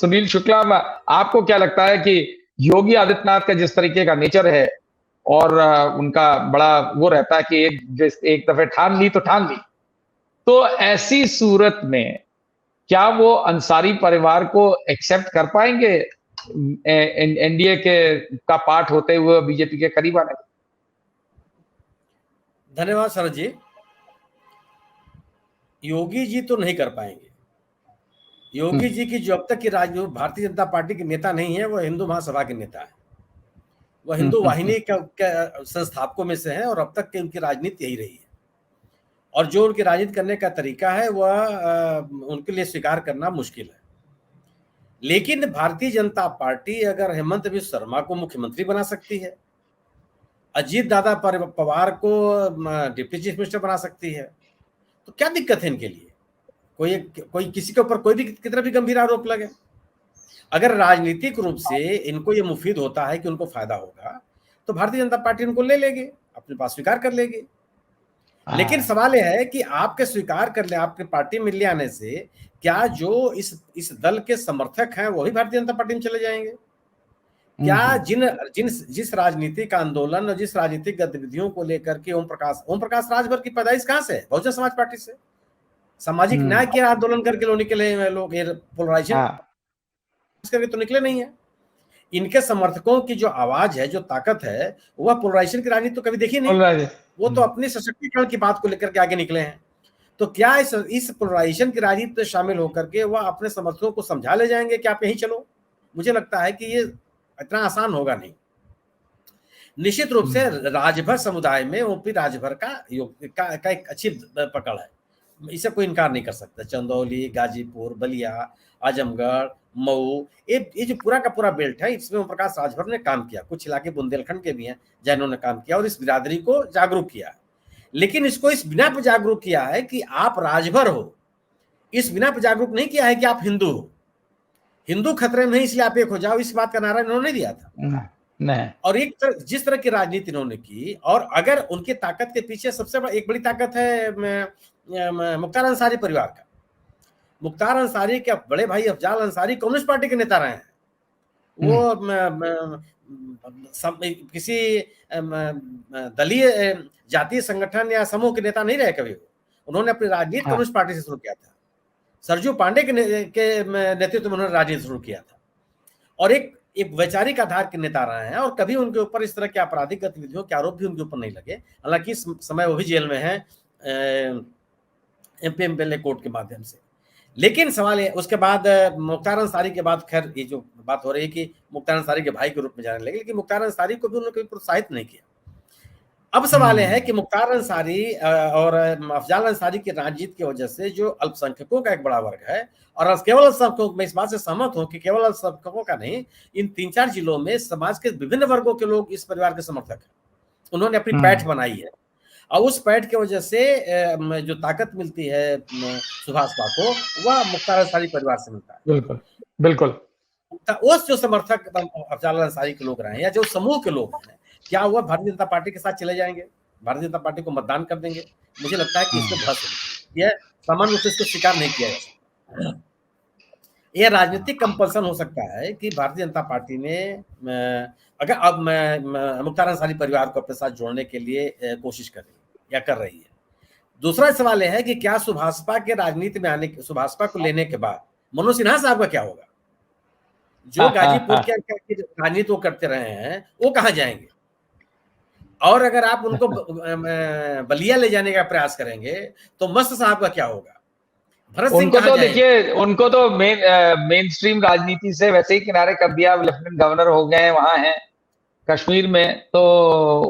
सुनील शुक्ला, आपको क्या लगता है कि योगी आदित्यनाथ का जिस तरीके का नेचर है और उनका बड़ा वो रहता है कि एक दफे ठान ली तो ठान ली, तो ऐसी सूरत में क्या वो अंसारी परिवार को एक्सेप्ट कर पाएंगे एनडीए के का पार्ट होते हुए बीजेपी के करीब आने? धन्यवाद शरद जी। योगी जी तो नहीं कर पाएंगे। योगी जी की जो अब तक की भारतीय जनता पार्टी के नेता नहीं है, वो हिंदू महासभा के नेता है। वह हिंदू वाहिनी के संस्थापकों में से हैं और अब तक की उनकी राजनीति यही रही है। और जो उनकी राजनीति करने का तरीका है वह उनके लिए स्वीकार करना मुश्किल है। लेकिन भारतीय जनता पार्टी अगर हेमंत बिस्वा शर्मा को मुख्यमंत्री बना सकती है, अजीत दादा पवार को डिप्टी चीफ मिनिस्टर बना सकती है, तो क्या दिक्कत है इनके लिए? कोई किसी के ऊपर कोई भी कितना भी गंभीर आरोप लगे, अगर राजनीतिक रूप से इनको ये मुफीद होता है कि उनको फायदा होगा, तो भारतीय जनता पार्टी उनको ले लेगी, अपने पास स्वीकार कर लेगी। लेकिन सवाल यह है कि आपके स्वीकार कर ले, आपके पार्टी में ले आने से क्या जो इस दल के समर्थक हैं वो भी भारतीय जनता पार्टी में चले जाएंगे? क्या जिस राजनीतिक आंदोलन और जिस राजनीतिक गतिविधियों को लेकर के ओम प्रकाश राजभर की पैदाइश कहां से है? बहुजन समाज पार्टी से। सामाजिक न्याय के आंदोलन करके निकले लोग, पोलराइजेशन करके तो निकले नहीं है। इनके समर्थकों की जो आवाज है, जो ताकत है, वह पोलराइजेशन की राजनीति तो कभी देखी नहीं। वो तो अपने सशक्तिकरण की बात को लेकर के आगे निकले हैं। तो क्या इस पोलराइजेशन की राजनीति में शामिल होकर के वह अपने समर्थकों को समझा ले जाएंगे कि आप यहीं चलो? मुझे लगता है कि ये इतना आसान होगा नहीं। निश्चित रूप से राजभर समुदाय में ओपी राजभर का एक अच्छी पकड़ है, इसे कोई इनकार नहीं कर सकता। चंदौली, गाजीपुर, बलिया, आजमगढ़, मऊ, ये जो पूरा का पूरा बेल्ट है, इसमें ओम प्रकाश राजभर ने काम किया। कुछ इलाके बुंदेलखंड के भी हैं जहाँ इन्होंने काम किया और इस बिरादरी को जागरूक किया। लेकिन इसको इस बिना पर जागरूक किया है कि आप राजभर हो, इस बिना पर जागरूक नहीं किया है कि आप हिंदू हो। हिंदू खतरे में इसलिए आप एक हो जाओ, इस बात का नारा इन्होंने दिया था नहीं। और जिस तरह की राजनीति इन्होंने की, और अगर उनकी ताकत के पीछे सबसे एक बड़ी ताकत है मुख्तार अंसारी परिवार का। मुख्तार अंसारी के बड़े भाई अफजाल अंसारी कम्युनिस्ट पार्टी के नेता रहे हैं। वो किसी दलीय जातीय संगठन या समूह के नेता नहीं रहे कभी। उन्होंने अपनी राजनीति कम्युनिस्ट पार्टी से शुरू किया था। सरजू पांडे के नेतृत्व में उन्होंने राजनीति शुरू किया था और एक वैचारिक आधार के नेता रहे हैं। और कभी उनके ऊपर इस तरह के आपराधिक गतिविधियों के आरोप भी उनके ऊपर नहीं लगे। हालांकि इस समय वो भी जेल में है एमपीएमएलए कोर्ट के माध्यम से। लेकिन सवाल है, उसके बाद मुख्तार अंसारी के बाद, खैर ये जो बात हो रही है कि मुख्तार अंसारी के भाई के रूप में जाने लगे, लेकिन मुख्तार अंसारी को भी उन्होंने कभी प्रोत्साहित नहीं किया। अब सवाल यह है कि मुख्तार अंसारी और अफजाल अंसारी की राजनीति की वजह से जो अल्पसंख्यकों का एक बड़ा वर्ग है, और केवल अल्पसंख्यकों, मैं इस बात से सहमत हूं कि केवल अल्पसंख्यकों का नहीं, इन 3-4 जिलों में समाज के विभिन्न वर्गों के लोग इस परिवार के समर्थक हैं। उन्होंने अपनी पैठ बनाई है और उस पैठ की वजह से जो ताकत मिलती है सुभाषपा को, वह मुख्तार अंसारी परिवार से मिलता है। बिल्कुल बिल्कुल। उस जो समर्थक अफजाल अंसारी के लोग रहे हैं या जो समूह के लोग हैं, क्या वह भारतीय जनता पार्टी के साथ चले जाएंगे, भारतीय जनता पार्टी को मतदान कर देंगे? मुझे लगता है कि इसमें बहस होगी। यह सामान्य रूप से इसको स्वीकार नहीं किया जा सकता। यह राजनीतिक कंपल्सन हो सकता है कि भारतीय जनता पार्टी ने अगर अब मुख्तार अंसारी परिवार को अपने साथ जोड़ने के लिए कोशिश कर रही है या कर रही है। दूसरा सवाल यह है कि क्या सुभाषपा के राजनीति में आने, सुभाषपा को लेने के बाद मनोज सिन्हा साहब का क्या होगा? जो गाजीपुर के राजनीति वो करते रहे हैं, वो कहाँ जाएंगे? और अगर आप उनको बलिया ले जाने का प्रयास करेंगे तो मस्त साहब का क्या होगा? भरत सिंह उनको तो देखिए, उनको तो मेन स्ट्रीम राजनीति से वैसे ही किनारे कर दिया। लेफ्टिनेंट गवर्नर हो गए, वहां हैं कश्मीर में, तो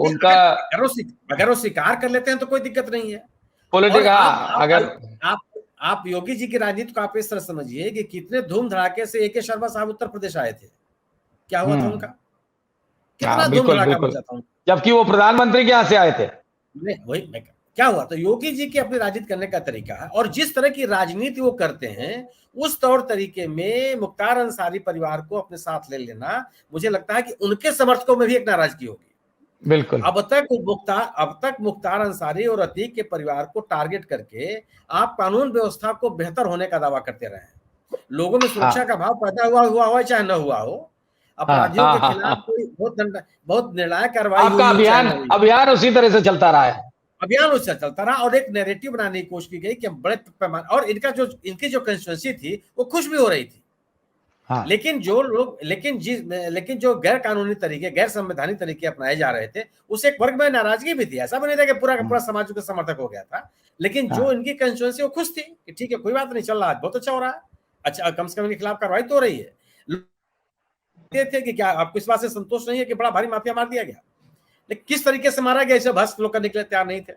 उनका अगर वो स्वीकार कर लेते हैं तो कोई दिक्कत नहीं है। पॉलिटिक्स अगर आप योगी जी की राजनीति को आप इस तरह समझिए कि कितने धूम धड़ाके से AK शर्मा साहब उत्तर प्रदेश आए थे, क्या हुआ था उनका? कितना धूम धड़ाका मचा था, जबकि वो प्रधानमंत्री के यहाँ से आए थे। वही क्या हुआ? तो योगी जी की अपनी राजनीति करने का तरीका है और जिस तरह की राजनीति वो करते हैं, उस तौर तरीके में मुख्तार अंसारी परिवार को अपने साथ ले लेना, मुझे लगता है कि उनके समर्थकों में भी एक नाराजगी होगी। बिल्कुल। अब तक मुख्तार अंसारी और अतीक के परिवार को टारगेट करके आप कानून व्यवस्था को बेहतर होने का दावा करते रहे हैं। लोगों में सुरक्षा का भाव पैदा हुआ हो चाहे न हुआ हो, अपराधियों के खिलाफ कोई बहुत निर्णायक कार्रवाई आपका हुई अभियान अभियान उसी तरह से चलता रहा है। अभियान उससे चलता रहा और एक नैरेटिव बनाने की कोशिश की गई कि बड़े पैमाने, और इनकी जो कंस्टिट्यूएंसी थी वो खुश भी हो रही थी। हाँ। लेकिन जो गैर कानूनी तरीके, गैर संवैधानिक तरीके अपनाए जा रहे थे, उसे एक वर्ग में नाराजगी भी थी। ऐसा भी नहीं था कि पूरा का पूरा समाज उसका समर्थक हो गया था, लेकिन जो इनकी कंस्टिट्यूएंसी वो खुश थी कि ठीक है, कोई बात नहीं, चल रहा है, बहुत अच्छा हो रहा है, अच्छा कम से कम इनके खिलाफ कार्रवाई तो हो रही है। थे कि क्या आपको इस बात से संतोष नहीं है कि बड़ा भारी माफिया मार दिया गया, लेकिन किस तरीके से मारा गया इसे भस्म लोग करने के लिए तैयार नहीं थे।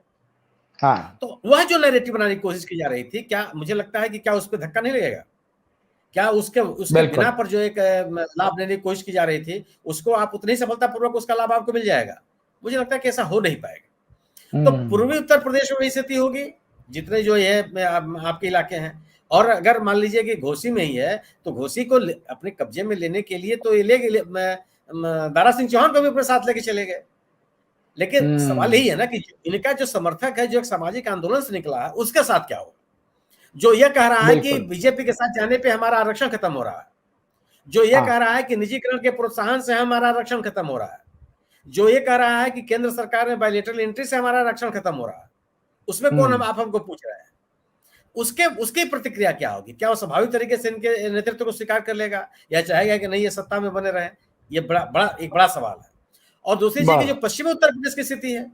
हाँ। तो वह जो नैरेटिव बनाने की कोशिश की जा रही थी, क्या मुझे लगता है कि क्या उस पर धक्का नहीं लगेगा? क्या उसके बिना पर जो एक लाभ लेने की कोशिश की जा रही थी, उसको आप उतनी सफलतापूर्वक उसका लाभ आपको मिल जाएगा? मुझे लगता है कि ऐसा हो नहीं पाएगा। तो पूर्वी उत्तर प्रदेश में स्थिति होगी, जितने जो है आपके इलाके हैं, और अगर मान लीजिए कि घोसी में ही है, तो घोसी को अपने कब्जे में लेने के लिए तो दारा सिंह चौहान को भी अपने साथ लेके चले गए। लेकिन सवाल यही है ना कि इनका जो समर्थक है, जो एक सामाजिक आंदोलन से निकला है, उसके साथ क्या होगा? जो ये कह रहा है कि बीजेपी के साथ जाने पे हमारा आरक्षण खत्म हो रहा है, जो ये कह रहा है कि निजीकरण के प्रोत्साहन से हमारा आरक्षण खत्म हो रहा है, जो ये कह रहा है कि केंद्र सरकार में बायलैटरल एंट्री से हमारा आरक्षण खत्म हो रहा है, उसमें कौन आप हमको पूछ रहे हैं? उसकी प्रतिक्रिया क्या होगी? क्या वो स्वाभाविक तरीके से इनके नेतृत्व को स्वीकार कर लेगा, या चाहेगा कि नहीं ये सत्ता में बने रहे? ये एक बड़ा सवाल है। और दूसरी चीज की जो पश्चिमी उत्तर प्रदेश की स्थिति है,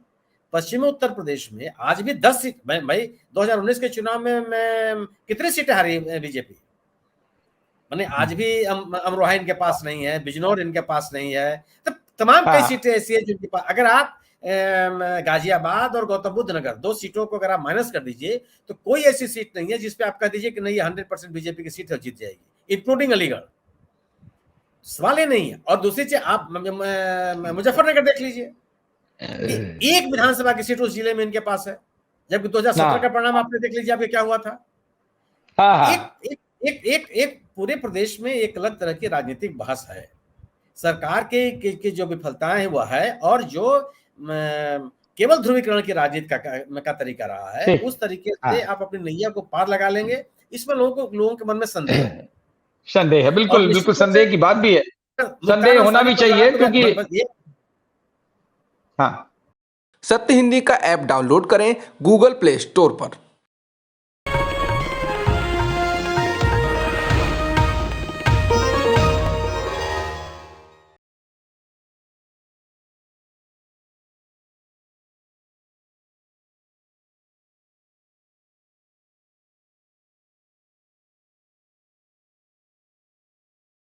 पश्चिमी उत्तर प्रदेश में आज भी 10 सीट, भाई 2019 के चुनाव में कितनी सीटें हारी बीजेपी? माने आज भी अमरोहा इनके पास नहीं है, बिजनौर इनके पास नहीं है, तो तमाम कई सीटें ऐसी है जिनके पास, अगर आप गाजियाबाद और गौतम बुद्ध नगर 2 सीटों को अगर आप माइनस कर दीजिए, तो कोई ऐसी सीट नहीं है जिसपे आप कह दीजिए कि नहीं ये 100% बीजेपी की सीट है, जीत जाएगी, इंक्लूडिंग अलीगढ़। सवाल ये नहीं है। और दूसरी चीज, आप मुजफ्फरनगर देख लीजिए, एक विधानसभा की सीट उस जिले में इनके पास है, जबकि 2017 का परिणाम आपने देख लीजिए आपके क्या हुआ था। एक पूरे प्रदेश में एक अलग तरह की राजनीतिक बहस है, सरकार के जो विफलताएं हैं वह है, और जो केवल ध्रुवीकरण की राजनीति का तरीका रहा है, उस तरीके से आप अपनी नैया को पार लगा लेंगे, इसमें लोगों के मन में संदेह है। बिल्कुल संदेह की बात भी है, संदेह होना भी चाहिए, क्योंकि सत्य हिंदी का ऐप डाउनलोड करें गूगल प्ले स्टोर पर।